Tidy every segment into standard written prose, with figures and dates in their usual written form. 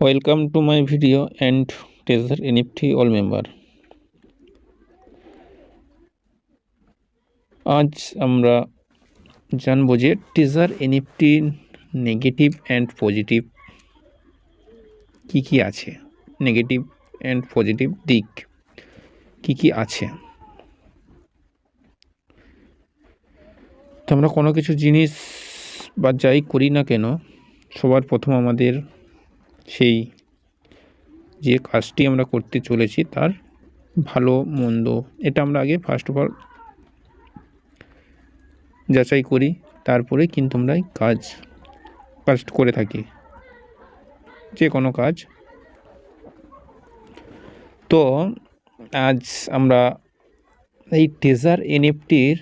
Welcome to my video and Tether NFT all member. আজ আমরা জানবো যে taser NFT negative and positive কি আছে, নেগেটিভ অ্যান্ড পজিটিভ দিক কি আছে। তো আমরা কোনো কিছু জিনিস বা যাই করি না কেন, সবার প্রথম আমাদের সেই যে কাজটি আমরা করতে চলেছি তার ভালো মন্দ এটা আমরা আগে ফার্স্ট অফ অল যাচাই করি, তারপরে কিন্তু আমরা কাজ করে থাকি, যে কোনো কাজ। তো আজ আমরা এই টেজার এনএফটির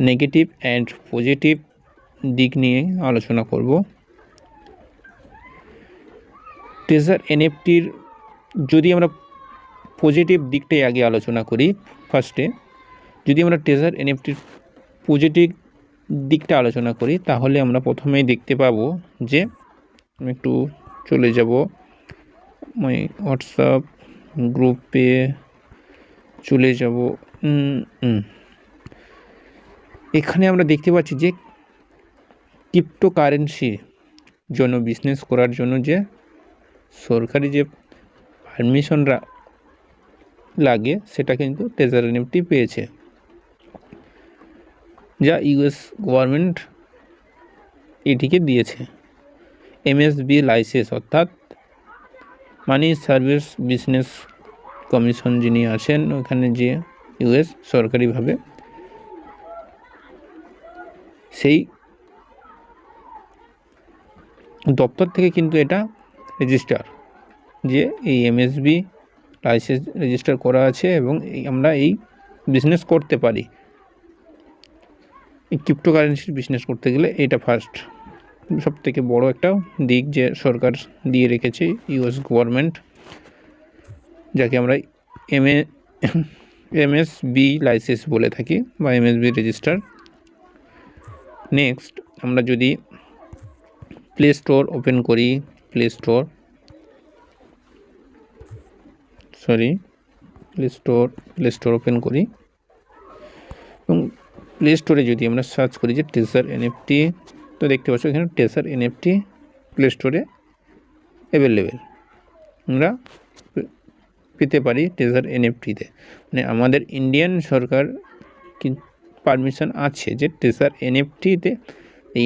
নেগেটিভ অ্যান্ড পজিটিভ দিক নিয়ে আলোচনা করব। টেজার এনএফটির যদি আমরা পজিটিভ দিকটাই আগে আলোচনা করি, ফার্স্টে যদি আমরা টেজার এনএফটির পজিটিভ দিকটা আলোচনা করি, তাহলে আমরা প্রথমেই দেখতে পাবো যে আমি একটু চলে যাব আমি হোয়াটসঅ্যাপ গ্রুপে চলে যাব। এখানে আমরা দেখতে পাচ্ছি যে ক্রিপ্টোকারেন্সি জন্য বিজনেস করার জন্য যে সরকারি যে পারমিশন লাগে সেটা কিন্তু টেজার এনএফটি পেয়েছে, যা ইউএস গভর্নমেন্ট এটিকে দিয়েছে। এমএসবি লাইসেন্স অর্থাৎ মানি সার্ভিস বিজনেস কমিশন যিনি আছেন ওখানে, যে ইউএস সরকারিভাবে, সেই দপ্তর থেকে কিন্তু এটা রেজিস্টার, যে এই এমএসবি লাইসেন্স রেজিস্টার করা আছে এবং আমরা এই বিজনেস করতে পারি। এই ক্রিপ্টোকারেন্সির বিজনেস করতে গেলে এটা ফার্স্ট সবথেকে বড় একটা দিক যে সরকার দিয়ে রেখেছে, ইউএস গভর্নমেন্ট, যাকে আমরা এমএসবি লাইসেন্স বলে থাকি বা এমএসবি রেজিস্টার। নেক্সট আমরা যদি প্লে স্টোর ওপেন করি, প্লে স্টোর ওপেন করি এবং প্লে স্টোরে যদি আমরা সার্চ করি যে টেজার এনএফটি, তো দেখতে পাচ্ছ এখানে টেজার এনএফটি প্লে স্টোরে অ্যাভেলেবেল আমরা পেতে পারি। টেজার এনএফটিতে মানে আমাদের ইন্ডিয়ান সরকার পারমিশন আছে যে টেজার এনএফটিতে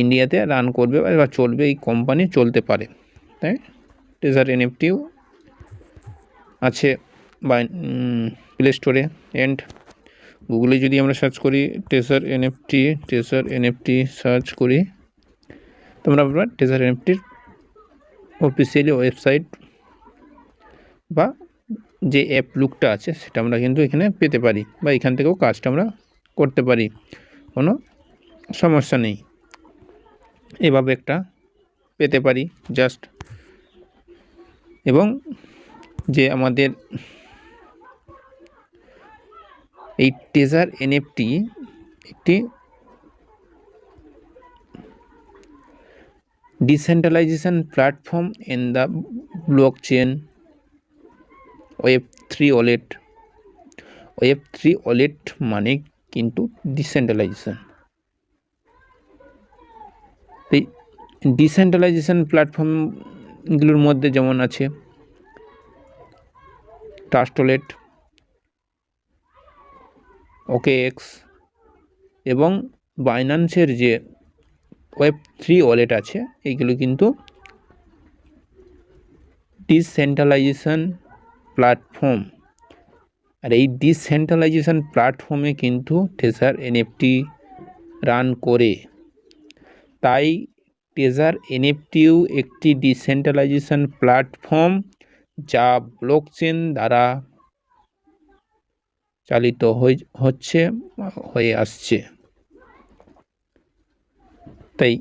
ইন্ডিয়াতে রান করবে বা চলবে, এই কোম্পানি চলতে পারে, তাই টেজার এনএফটিও আছে বা প্লে স্টোরে। অ্যান্ড গুগলে যদি আমরা সার্চ করি টেজার এনএফটি সার্চ করি, তোমরা টেজার এনএফটির অফিসিয়ালি ওয়েবসাইট বা যে অ্যাপ লুকটা আছে সেটা আমরা কিন্তু এখানে পেতে পারি বা এখান থেকেও কাজটা আমরা করতে পারি, কোনো সমস্যা নেই। এভাবে একটা পেতে পারি জাস্ট। এবং যে আমাদের এই টেজার এনএফটি একটি decentralisation platform in the blockchain ওয়েব3 ওয়ালেট। ওয়েব3 ওয়ালেট মানে কিন্তু ডিসেন্ট্রালাইজেশন। এই ডিসেন্ট্রালাইজেশন প্ল্যাটফর্মগুলোর মধ্যে যেমন আছে ট্রাস্ট ওয়ালেট, OKX এবং বাইন্যান্সের যে ওয়েব3 ওয়ালেট আছে, এইগুলো কিন্তু ডিসেন্ট্রালাইজেশন প্ল্যাটফর্ম। আর এই ডিসেন্ট্রালাইজেশন প্ল্যাটফর্মে কিন্তু টেজার এনএফটি রান করে, তাই টেজার এনএফটিও একটি ডিসেন্ট্রালাইজেশন প্ল্যাটফর্ম যা ব্লকচেন দ্বারা চালিত হয়ে আসছে। তাই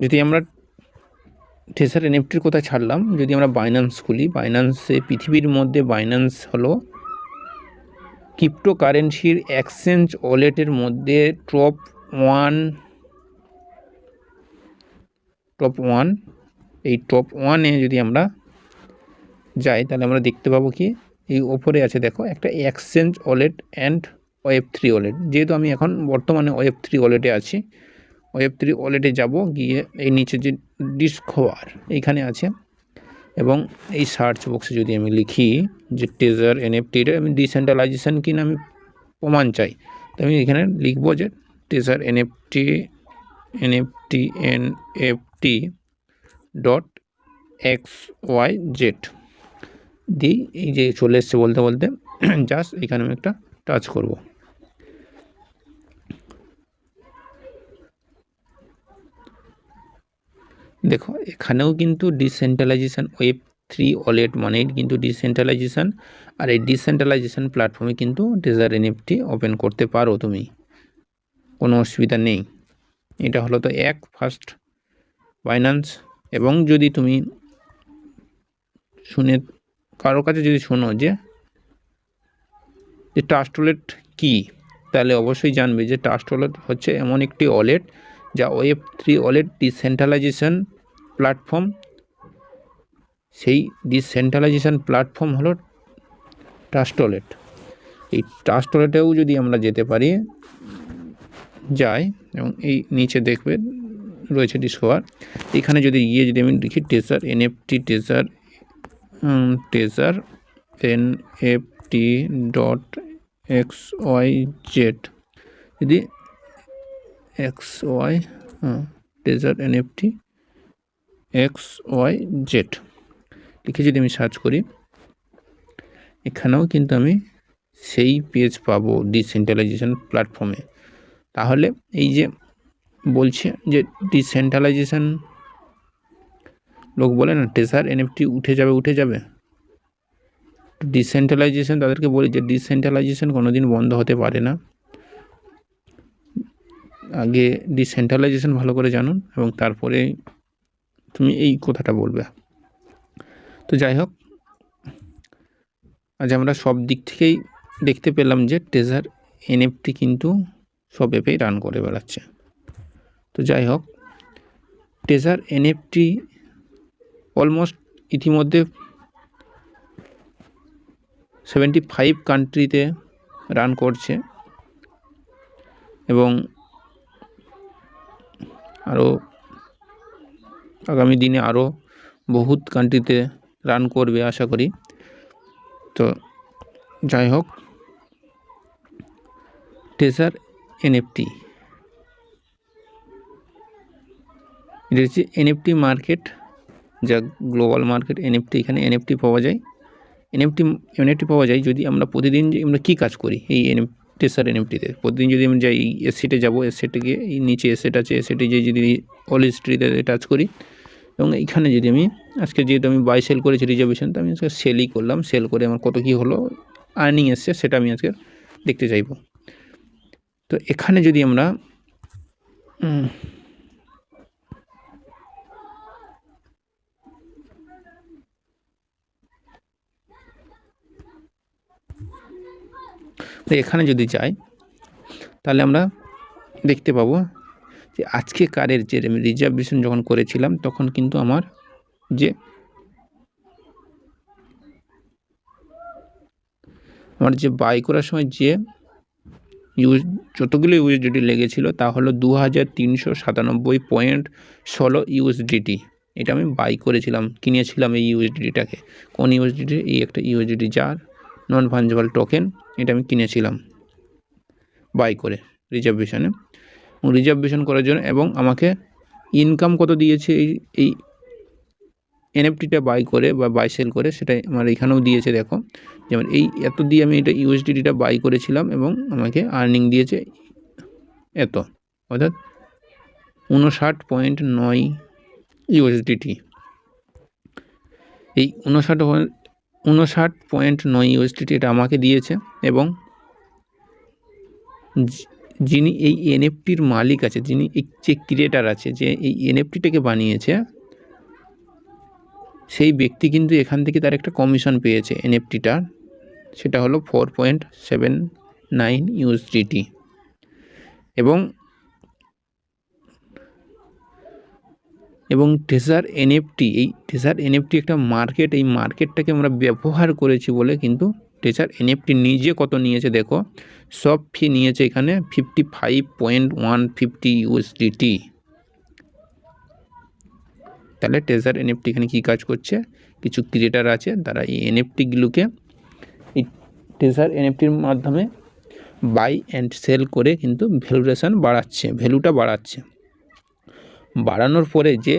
যদি আমরা টেজার এনএফটির কথা ছাড়লাম, যদি আমরা বাইন্যান্স খুলি, বাইন্যান্সে পৃথিবীর মধ্যে বাইন্যান্স হলো ক্রিপ্টোকারেন্সির এক্সচেঞ্জ ওয়ালেটের মধ্যে টপ 1 টপ 1, এই টপ 1-এ যদি আমরা যাই তাহলে আমরা দেখতে পাবো কি এই ওপরে আছে দেখো একটা exchange wallet and Web3 wallet. যেহেতু আমি এখন বর্তমানে Web3 ওয়ালেটে আছি, Web3 ওয়ালেটে যাব, গিয়ে এই নিচে যে ডিসকভার এইখানে আছে, এবং এই সার্চ বক্সে যদি আমি লিখি যে টেজার এনএফটির আমি ডিসেন্ট্রালাইজেশন কিনা আমি প্রমাণ চাই, তো আমি এখানে লিখবো যে টেজার এনএফটি .xyz দিই, এই যে চলে এসছে বলতে বলতে জাস্ট এখানে আমি একটা টাচ করব। দেখো এখানেও কিন্তু ডিসেন্ট্রালাইজেশন Web3 ওয়ালেট মানেই কিন্তু ডিসেন্ট্রালাইজেশন, আর এই ডিসেন্ট্রালাইজেশন প্ল্যাটফর্মে কিন্তু টেজার এনএফটি ওপেন করতে পারো তুমি, কোনো অসুবিধা নেই। এটা হলো তো ফার্স্ট বাইন্যান্স। এবং যদি তুমি শুনে কারোর কাছে যদি শোনো যে ট্রাস্ট ওয়ালেট কী, তাহলে অবশ্যই জানবে যে ট্রাস্ট ওয়ালেট হচ্ছে এমন একটি ওয়ালেট যা Web3 ওয়ালেট ডিসেন্ট্রালাইজেশন প্ল্যাটফর্ম। সেই ডিসেন্ট্রালাইজেশন প্ল্যাটফর্ম হলো ট্রাস্ট ওয়ালেট। এই ট্রাস্ট ওয়ালেটেও যদি আমরা যেতে পারি, যাই, এবং এই নিচে দেখবে রয়েছে ডিসকভার, এখানে যদি গিয়ে যদি আমি লিখি টেজার এনএফটি .xyz, যদি টেজার এনএফটি XYZ লিখে যদি আমি সার্চ করি, এখানেও কিন্তু আমি সেই পেজ পাবো ডিসেন্ট্রালাইজেশন প্ল্যাটফর্মে। তাহলে এই যে বলছে যে ডিসেন্ট্রালাইজেশন, লোক বলে না টেজার এনএফটি উঠে যাবে, ডিসেন্ট্রালাইজেশন তাদেরকে বলি যে ডিসেন্ট্রালাইজেশন কোনোদিন বন্ধ হতে পারে না। আগে ডিসেন্ট্রালাইজেশন ভালো করে জানুন এবং তারপরে তুমি এই কথাটা বলবে। তো যাই হোক, আজ আমরা সব দিক থেকেই দেখতে পেলাম যে টেজার এনএফটি কিন্তু সব অ্যাপেই রান করে বেড়াচ্ছে। তো যাই হোক, টেজার এনএফটি অলমোস্ট ইতিমধ্যে 75 কান্ট্রিতে রান করছে, এবং আরও আগামী দিনে আরও বহুত কান্ট্রিতে রান করবে আশা করি। তো যাই হোক, টেজার এনএফটি এটা হচ্ছে এনএফটি মার্কেট, যা গ্লোবাল মার্কেট এনএফটি। এখানে এনএফটি পাওয়া যায়, এনএফটি পাওয়া যায় যদি আমরা প্রতিদিন যে আমরা কী কাজ করি এই টেজার এনএফটিতে। প্রতিদিন যদি আমি যাই এসেটে যাবো, এসেটে গিয়ে এই নিচে এসেট আছে, এসেটে যে যদি অল হিস্ট্রিতে টাচ করি, এবং এখানে যদি আমি আজকে যেহেতু আমি বাই সেল করেছি রিজার্ভেশন, তো আমি আজকে সেলই করলাম, সেল করে আমার কত কী হলো আর্নিং এসছে সেটা আমি আজকে দেখতে চাইব। তো এখানে যদি আমরা এখানে যদি যাই তাহলে আমরা দেখতে পাবো যে আজকে কারের যে রিজার্ভেশন যখন করেছিলাম তখন কিন্তু আমার যে বাই করার সময় যে যতগুলো ইউএসডিটি লেগেছিল তা হলো 2397.16 ইউএসডিটি। এটা আমি বাই করেছিলাম, কিনেছিলাম এই ইউএসডিটিটাকে। কোন ইউএসডিটি? এই একটা ইউএসডিটি যার নন ফাঞ্জেবল টোকেন, এটা আমি কিনেছিলাম বাই করে রিজার্ভেশনে, রিজার্ভেশন করার জন্য। এবং আমাকে ইনকাম কত দিয়েছে এই এনএফটিটা বাই করে বা বাই সেল করে, সেটাই আমার এখানেও দিয়েছে। দেখো যেমন এই এত দিয়ে আমি এটা ইউএসডিটিটা বাই করেছিলাম এবং আমাকে আর্নিং দিয়েছে এত, অর্থাৎ 59.9 ইউএসডিটি। এই 59.9 ইউএসডিটি এটা আমাকে দিয়েছে। এবং যিনি এই এনএফটির মালিক আছে, যিনি এই যে ক্রিয়েটার আছে, যে এই এনএফটিটাকে বানিয়েছে, সেই ব্যক্তি কিন্তু এখান থেকে তার একটা কমিশন পেয়েছে এনএফটিটা, সেটা হলো 4.79 ইউএসডিটি। এবং এবং টেজার এনএফটি, এই টেজার এনএফটি একটা মার্কেট, এই মার্কেটটাকে আমরা ব্যবহার করেছি বলে কিন্তু টেজার এনএফটি নিজে কত নিয়েছে দেখো, সব ফি নিয়েছে এখানে 55.150 USDT। তাহলে টেজার এনএফটি এখানে কী কাজ করছে, কিছু ক্রিয়েটার আছে তারা এই এনএফটিগুলোকে এই টেজার এনএফটির মাধ্যমে বাই অ্যান্ড সেল করে কিন্তু ভ্যালুয়েশন বাড়াচ্ছে, ভ্যালুটা বাড়াচ্ছে। বাড়ানোর পরে যে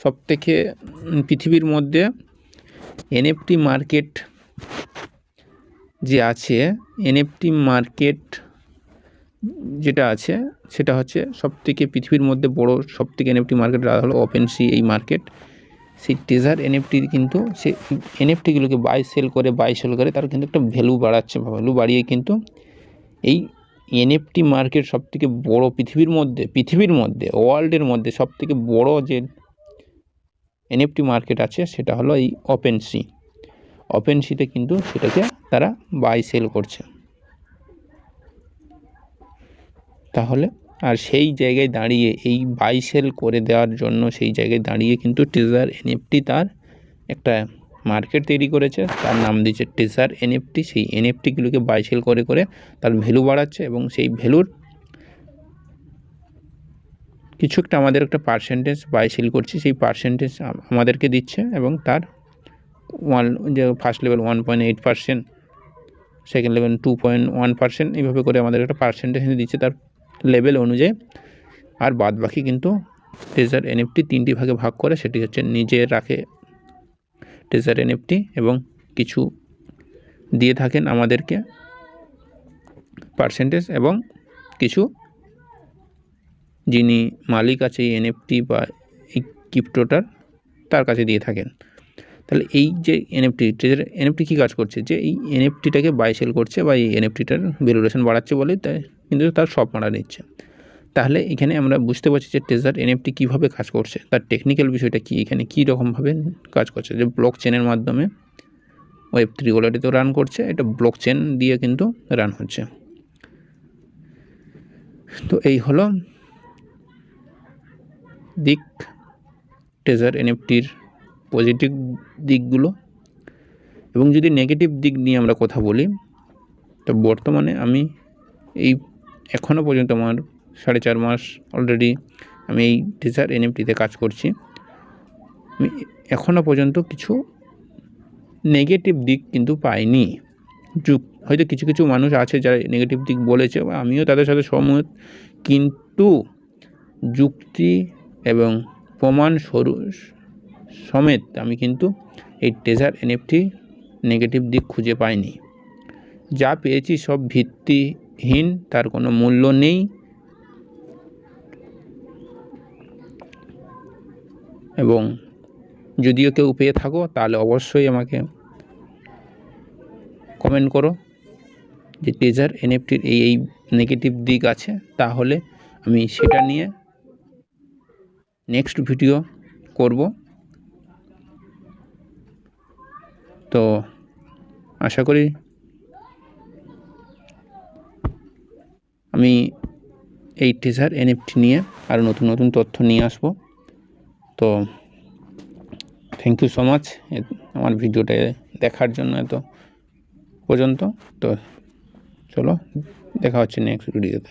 সবথেকে পৃথিবীর মধ্যে এনএফটি মার্কেট যে আছে, এনএফটি মার্কেট যেটা আছে সেটা হচ্ছে সবথেকে পৃথিবীর মধ্যে বড় সবথেকে এনএফটি মার্কেট হলো ওপেনসি এই মার্কেট। সেই টেজার এনএফটি কিন্তু সে এনএফটিগুলোকে বাই সেল করে তার কিন্তু একটা ভ্যালু বাড়াচ্ছে, ভ্যালু বাড়িয়ে কিন্তু এই এনএফটি মার্কেট সবথেকে বড় পৃথিবীর মধ্যে ওয়ার্ল্ডের মধ্যে সবথেকে বড় যে এনএফটি মার্কেট আছে সেটা হলো এই ওপেনসিতে কিন্তু সেটাকে তারা বাই সেল করছে। তাহলে আর সেই জায়গায় দাঁড়িয়ে এই বাই সেল করে দেওয়ার জন্য সেই জায়গায় দাঁড়িয়ে কিন্তু টেজার এনএফটি তার একটা মার্কেট তৈরি করেছে, তার নাম দিয়েছে টেজার এনএফটি। সেই এনএফটিগুলোকে বাই সেল করে তার ভ্যালু বাড়াচ্ছে এবং সেই ভ্যালুর কিছু একটা আমাদের একটা পার্সেন্টেজ বাই সেল করছি, সেই পার্সেন্টেজ আমাদেরকে দিচ্ছে এবং তার যে ফার্স্ট লেভেল 1.8%, সেকেন্ড লেভেল 2.1%, এইভাবে করে আমাদের একটা পার্সেন্টেজ দিচ্ছে তার লেভেল অনুযায়ী। আর বাদ বাকি কিন্তু টেজার এনএফটি 3টি ভাগে ভাগ করে, সেটি হচ্ছে নিজে রাখে টেজার এনএফটি এবং কিছু দিয়ে থাকেন আমাদেরকে পার্সেন্টেজ, এবং কিছু যিনি মালিক আছে এই এনএফটি বা এই ক্রিপ্টোটার তার কাছে দিয়ে থাকেন। তাহলে এই যে এনএফটি টেজার এনএফটি কী কাজ করছে, যে এই এনএফটিটাকে বাই সেল করছে বা এই এনএফটিটার ভ্যালুয়েশন বাড়াচ্ছে বলে তাই কিন্তু তার সব মারা নিচ্ছে। তাহলে এখানে আমরা বুঝতে পারছি যে টেজার এনএফটি কীভাবে কাজ করছে, তার টেকনিক্যাল বিষয়টা কী, এখানে কী রকমভাবে কাজ করছে। যে ব্লক চেনের মাধ্যমে Web3 ওয়ালেটে তো রান করছে, এটা ব্লক চেন দিয়ে কিন্তু রান হচ্ছে। তো এই হলো দিক টেজার এনএফটির পজিটিভ দিকগুলো। এবং যদি নেগেটিভ দিক নিয়ে আমরা কথা বলি, তো বর্তমানে আমি এই এখনও পর্যন্ত আমার 4.5 মাস অলরেডি আমি এই টেজার এনএফটিতে কাজ করছি। আমি এখনও পর্যন্ত কিছু নেগেটিভ দিক কিন্তু পাইনি। হয়তো কিছু মানুষ আছে যারা নেগেটিভ দিক বলেছে, বা আমিও তাদের সাথে সহমত, কিন্তু যুক্তি এবং প্রমাণ সমেত আমি কিন্তু এই টেজার এনএফটি নেগেটিভ দিক খুঁজে পাইনি। যা পেয়েছি সব ভিত্তিহীন, তার কোনো মূল্য নেই। এবং যদিও কেউ পেয়ে থাকো তাহলে অবশ্যই আমাকে কমেন্ট করো যে টেজার এনএফটির এই নেগেটিভ দিক আছে, তাহলে আমি সেটা নিয়ে নেক্সট ভিডিও করব। তো আশা করি আমি এই টেজার এনএফটি নিয়ে আরও নতুন তথ্য নিয়ে আসব। তো থ্যাংক ইউ সো মাচ আমার ভিডিওটা দেখার জন্য এত পর্যন্ত। তো চলো দেখা হচ্ছে নেক্সট ভিডিওতে।